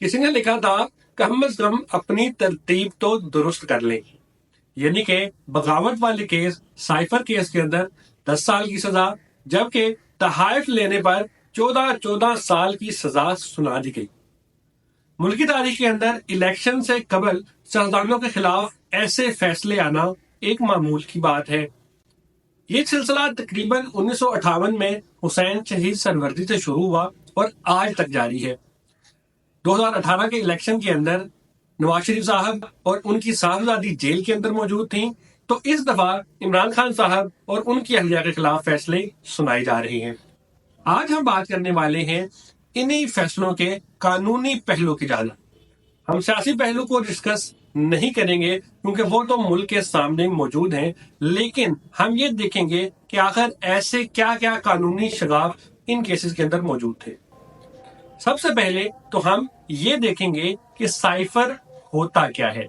किसी ने लिखा था कम अज कम अपनी तरतीब तो दुरुस्त कर लें। यानी कि बगावत वाले केस साइफर केस के अंदर 10 साल की सजा, जबकि तहाइफ लेने पर 14 साल की सजा सुना दी गई। मुल्की तारीख के अंदर इलेक्शन से कबल सियासतदानों के खिलाफ ऐसे फैसले आना एक मामूल की बात है। ये सिलसिला तकरीबन 1958 में हुसैन शहीद सरवर्दी से शुरू हुआ और आज तक जारी है। 2018 के इलेक्शन के अंदर नवाज शरीफ साहब और उनकी साहबजादी जेल के अंदर मौजूद थी, तो इस दफा इमरान खान साहब और उनकी अहलिया के खिलाफ फैसले सुनाए जा रहे हैं। आज हम बात करने वाले हैं इन्हीं फैसलों के कानूनी पहलू की जानब। हम सियासी पहलू को डिस्कस नहीं करेंगे क्योंकि वो तो मुल्क के सामने मौजूद हैं, लेकिन हम ये देखेंगे कि आखिर ऐसे क्या क्या कानूनी शगाफ इन केसेस के अंदर मौजूद थे। सबसे पहले तो हम ये देखेंगे कि साइफर होता क्या है।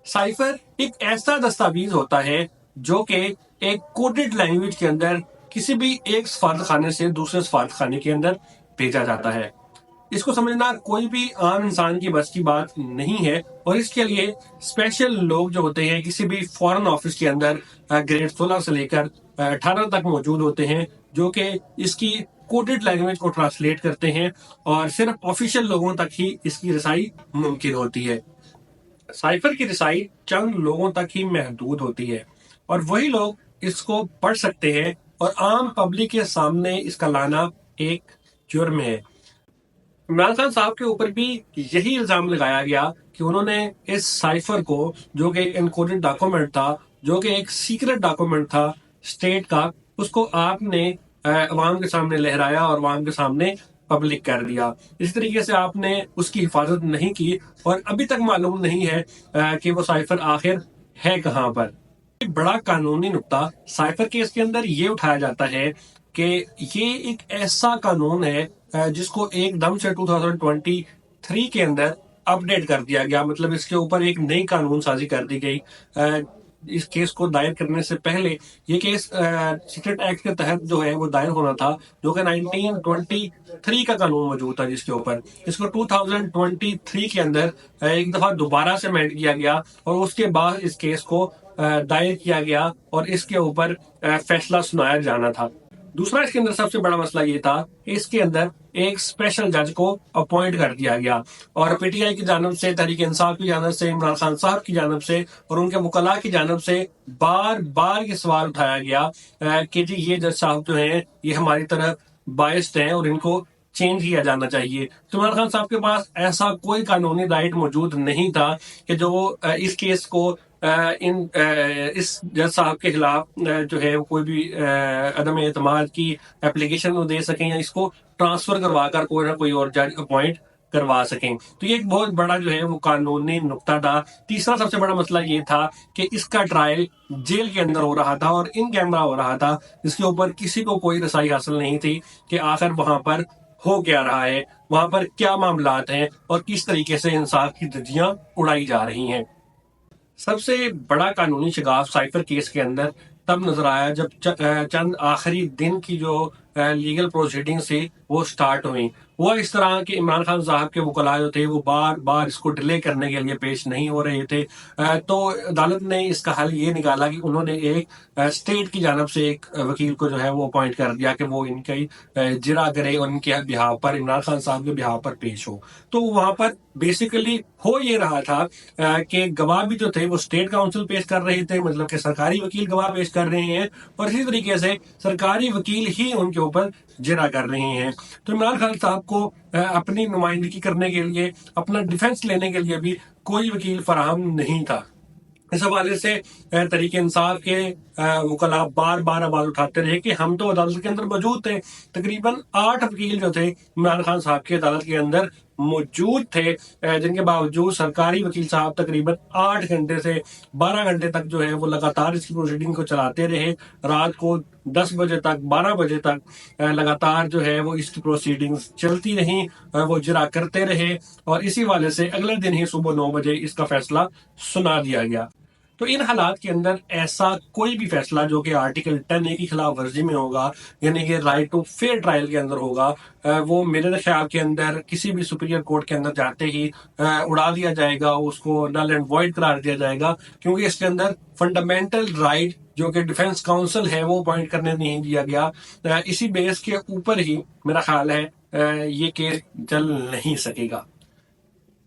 साइफर एक ऐसा दस्तावेज होता है जो कि एक कोडेड लैंग्वेज के अंदर किसी भी एक सफारत खाने से दूसरे सफारत खाने के अंदर भेजा जाता है। इसको समझना कोई भी आम इंसान की बस की बात नहीं है, और इसके लिए स्पेशल लोग जो होते हैं किसी भी फॉरेन ऑफिस के अंदर ग्रेड 16 से लेकर 18 तक मौजूद होते हैं, जो कि इसकी कोडेड लैंग्वेज को ट्रांसलेट करते हैं और सिर्फ ऑफिशियल लोगों तक ही इसकी रसाई मुमकिन होती है। साइफर की रसाई चंद लोगों तक ही महदूद होती है और वही लोग इसको पढ़ सकते हैं, और आम पब्लिक के सामने इसका लाना एक जुर्म है। इमरान खान साहब के ऊपर भी यही इल्जाम लगाया गया कि उन्होंने इस साइफर को, जो कि एनकोडेड डॉक्यूमेंट था, जो कि एक सीक्रेट डॉक्यूमेंट था स्टेट का, उसको आपने अवाम के सामने लहराया और अवाम के सामने पब्लिक कर दिया। इस तरीके से आपने उसकी हिफाजत नहीं की और अभी तक मालूम नहीं है कि वो साइफर आखिर है कहाँ पर। एक बड़ा कानूनी नुक्ता साइफर केस के अंदर ये उठाया जाता है कि ये एक ऐसा कानून है जिसको एकदम से 2023 के अंदर अपडेट कर दिया गया। मतलब इसके ऊपर एक नई कानून साजी कर दी गई। इस केस को दायर करने से पहले ये केस सीक्रेट एक्ट के तहत जो है वो दायर होना था, जो कि 1923 का कानून मौजूद था, जिसके ऊपर इसको 2023 के अंदर एक दफा दोबारा से अमेंड किया गया और उसके बाद इस केस को दायर किया गया और इसके ऊपर फैसला सुनाया जाना था। दूसरा इसके अंदर सबसे बड़ा मसला ये था कि इसके अंदर एक स्पेशल जज को अपॉइंट कर दिया गया, और पीटीआई की जानब से, तहरीक इंसाफ की जानब से, इमरान खान साहब की जानब से और उनके मुकल्ला की जानब से बार बार ये सवाल उठाया गया कि जी ये जज साहब जो हैं ये हमारी तरफ बायस्ड हैं और इनको चेंज किया जाना चाहिए। तो इमरान खान साहब के पास ऐसा कोई कानूनी राइट मौजूद नहीं था कि जो इस केस को इस जज साहब के खिलाफ जो है कोई भी अदम एतमाद की एप्लीकेशन को दे सकें या इसको ट्रांसफर करवा कर कोई ना कोई और जज अपॉइंट करवा सकें। तो ये एक बहुत बड़ा जो है वो कानूनी नुक्ता था। तीसरा सबसे बड़ा मसला ये था कि इसका ट्रायल जेल के अंदर हो रहा था और इन कैमरा हो रहा था, जिसके ऊपर किसी को कोई रसाई हासिल नहीं थी कि आखिर वहां पर हो क्या रहा है, वहां पर क्या मामलात हैं और किस तरीके से इंसाफ की धज्जियां उड़ाई जा रही हैं। सबसे बड़ा कानूनी शिगाफ साइफर केस के अंदर तब नजर आया जब चंद आखिरी दिन की जो लीगल प्रोसीडिंग थी वो स्टार्ट हुई। वो इस तरह के इमरान खान साहब के वकला जो थे वो बार बार इसको डिले करने के लिए पेश नहीं हो रहे थे, तो अदालत ने इसका हल ये निकाला कि उन्होंने एक स्टेट की जानब से एक वकील को जो है वो अपॉइंट कर दिया कि वो इनकी जिरा करे और इनके बिहाव पर, इमरान खान साहब के बिहाव पर पेश हो। तो वहां पर बेसिकली हो ये रहा था कि गवाह भी जो थे वो स्टेट काउंसिल पेश कर रहे थे, मतलब कि सरकारी वकील गवाह पेश कर रहे हैं और इसी तरीके से सरकारी वकील ही उनके ऊपर जिरा कर रहे हैं। तो इमरान खान साहब को अपनी नुमाइंदगी करने के लिए, अपना डिफेंस लेने के लिए भी कोई वकील फराहम नहीं था। इस हवाले से तहरीक इंसाफ के वकला बार बार आवाज उठाते रहे कि हम तो अदालत के अंदर मौजूद थे। तकरीबन 8 वकील जो थे इमरान खान साहब की अदालत के अंदर मौजूद थे, जिनके बावजूद सरकारी वकील साहब तकरीबन 8 घंटे से 12 घंटे तक जो है वो लगातार इसकी प्रोसीडिंग को चलाते रहे। रात को 10 बजे तक, 12 बजे तक लगातार जो है वो इसकी प्रोसीडिंग्स चलती रही, वो जिरा करते रहे और इसी वाले से अगले दिन ही सुबह 9 बजे इसका फैसला सुना दिया गया। تو ان حالات کے اندر ایسا کوئی بھی فیصلہ جو کہ آرٹیکل 10A کی خلاف ورزی میں ہوگا، یعنی کہ رائٹ ٹو فیئر ٹرائل کے اندر ہوگا، وہ میرے خیال کے اندر کسی بھی سپیریئر کورٹ کے اندر جاتے ہی اڑا دیا جائے گا، اس کو نل اینڈ وائڈ قرار دیا جائے گا، کیونکہ اس کے اندر فنڈامنٹل رائٹ جو کہ ڈیفنس کاؤنسل ہے وہ اپوائنٹ کرنے نہیں دیا گیا۔ اسی بیس کے اوپر ہی میرا خیال ہے یہ کیس چل نہیں سکے گا۔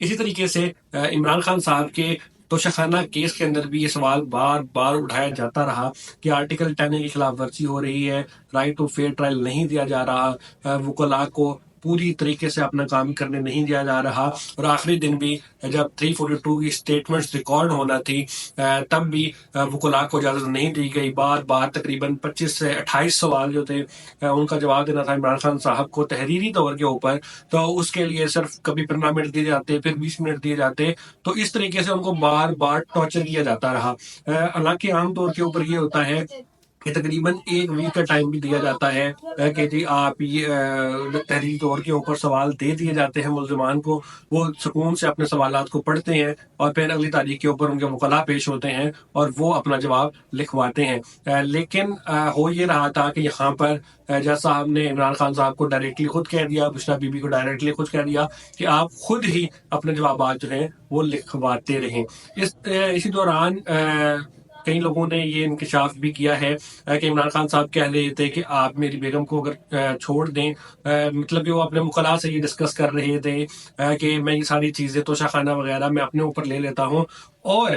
اسی طریقے سے عمران خان صاحب کے توشخانہ کیس کے اندر بھی یہ سوال بار بار اٹھایا جاتا رہا کہ آرٹیکل 10A کی خلاف ورزی ہو رہی ہے، رائٹ ٹو فیئر ٹرائل نہیں دیا جا رہا، وکلاء کو پوری طریقے سے اپنا کام کرنے نہیں دیا جا رہا، اور آخری دن بھی جب 342 کی اسٹیٹمنٹس ریکارڈ ہونا تھی تب بھی وکلاء کو اجازت نہیں دی گئی۔ بار بار تقریباً 25 سے 28 سوال جو تھے ان کا جواب دینا تھا عمران خان صاحب کو تحریری طور کے اوپر، تو اس کے لیے صرف کبھی 15 منٹ دیے جاتے، پھر 20 منٹ دیے جاتے، تو اس طریقے سے ان کو بار بار ٹارچر کیا جاتا رہا۔ حالانکہ عام طور کے اوپر یہ ہوتا ہے کہ تقریباً 1 ویک کا ٹائم بھی دیا جاتا ہے کہ جی آپ یہ تحریری طور کے اوپر سوال دے دیے جاتے ہیں ملزمان کو، وہ سکون سے اپنے سوالات کو پڑھتے ہیں اور پھر اگلی تاریخ کے اوپر ان کے وکلاء پیش ہوتے ہیں اور وہ اپنا جواب لکھواتے ہیں۔ لیکن ہو یہ رہا تھا کہ یہاں پر جج صاحب نے عمران خان صاحب کو ڈائریکٹلی خود کہہ دیا، بشرا بی بی کو ڈائریکٹلی خود کہہ دیا کہ آپ خود ہی اپنے جوابات جو ہیں وہ لکھواتے رہیں۔ اسی دوران کئی لوگوں نے یہ انکشاف بھی کیا ہے کہ عمران خان صاحب کہہ رہے تھے کہ آپ میری بیگم کو اگر چھوڑ دیں، مطلب کہ وہ اپنے وکلاء سے یہ ڈسکس کر رہے تھے کہ میں یہ ساری چیزیں توشہ خانہ وغیرہ میں اپنے اوپر لے لیتا ہوں اور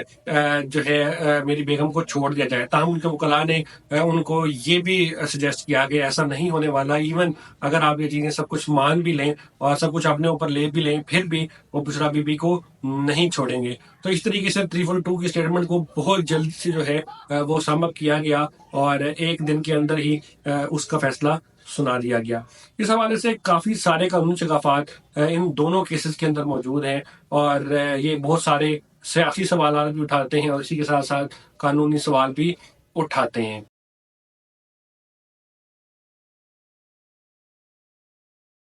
جو ہے میری بیگم کو چھوڑ دیا جائے۔ تاہم ان کے وکلاء نے ان کو یہ بھی سجیسٹ کیا کہ ایسا نہیں ہونے والا، ایون اگر آپ یہ چیزیں سب کچھ مان بھی لیں اور سب کچھ اپنے اوپر لے بھی لیں، پھر بھی وہ بشرا بی بی کو نہیں چھوڑیں گے۔ تو اس طریقے سے 342 کی اسٹیٹمنٹ کو بہت جلد سے جو ہے وہ سم اپ کیا گیا اور ایک دن کے اندر ہی اس کا فیصلہ سنا دیا گیا۔ اس حوالے سے کافی سارے قانونی شگافات ان دونوں کیسز کے اندر موجود ہیں اور یہ بہت سارے سیاسی سوالات بھی اٹھاتے ہیں اور اسی کے ساتھ ساتھ قانونی سوال بھی اٹھاتے ہیں۔